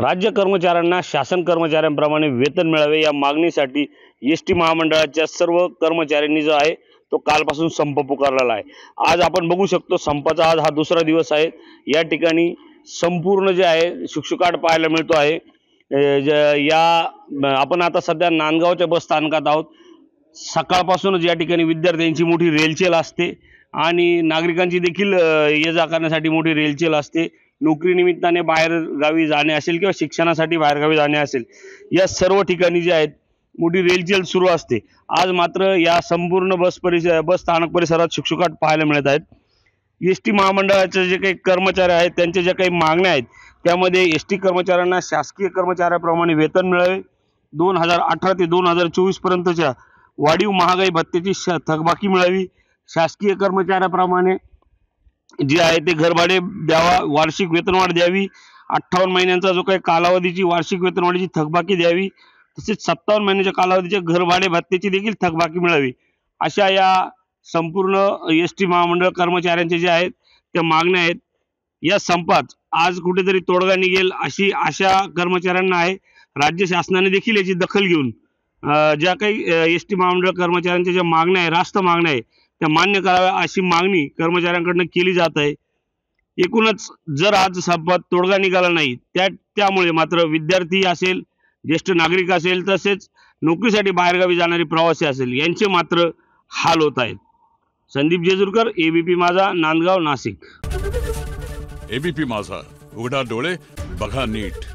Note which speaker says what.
Speaker 1: राज्य कर्मचाऱ्यांना शासन कर्मचाऱ्यांप्रमाणे वेतन मिळावे या मागणीसाठी एस.टी. महामंडळाच्या सर्व कर्मचाऱ्यांनी जो आहे तो कालपासून संप पुकारलेला आहे। आज आपण बघू शकतो संपाचा आज हा दुसरा दिवस आहे। या ठिकाणी संपूर्ण जे आहे शुकशुकाट पाहायला मिळतो आहे। आपण आता सध्या नांदगावच्या बस स्थानकात आहोत। सकाळपासूनच या ठिकाणी विद्यार्थ्यांची मोठी रेलचेल असते आणि नागरिकांची देखील ये जा करण्यासाठी मोठी रेलचेल असते। नोकरी निमित्ताने बाहेर गावी जाणे असेल किंवा शिक्षणासाठी बाहेर गावी जाणे असेल, या सर्व ठिकाणी जे आहेत मोठी रेलचेल सुरू असते। आज मात्र या संपूर्ण बस स्थानक परिसरात शुकशुकाट पाहायला मिळत आहेत। एस.टी. महामंडळाचे जे काही कर्मचारी आहेत त्यांच्या ज्या काही मागण्या आहेत त्यामध्ये एस.टी. कर्मचाऱ्यांना शासकीय कर्मचाऱ्याप्रमाणे वेतन मिळावे, 2018 ते 2024 पर्यंतच्या वाढीव महागाई भत्त्याची थकबाकी मिळावी, शासकीय कर्मचाऱ्याप्रमाणे जे आहे ते घरभाडे द्यावा, वार्षिक वेतनवाढ द्यावी, 58 महिन्यांचा जो काही कालावधीची वार्षिक वेतनवाढीची थकबाकी द्यावी, तसेच 57 महिन्याच्या कालावधीच्या घरभाडे भत्त्याची देखील थकबाकी मिळावी, अशा या संपूर्ण एस.टी. महामंडळ कर्मचाऱ्यांचे जे आहेत त्या मागण्या आहेत। या संपात आज कुठेतरी तोडगा निघेल अशी आशा कर्मचाऱ्यांना आहे। राज्य शासनाने देखील याची दखल घेऊन ज्या काही एस.टी. महामंडळ कर्मचाऱ्यांच्या ज्या मागण्या आहे, रास्त मागण्या आहे, त्या मान्य कराव्या अशी मागणी कर्मचाऱ्यांकडून केली जात आहे। एकूणच जर आज संपात तोडगा निघाला नाही त्यामुळे मात्र विद्यार्थी असेल, ज्येष्ठ नागरिक असेल, तसेच नोकरीसाठी बाहेरगावी जाणारे प्रवासी असेल यांचे मात्र हाल होत आहेत। संदीप जेजुरकर, एबीपी माझा, नांदगाव, नाशिक।
Speaker 2: एबीपी माझा, उघडा डोळे बघा नीट।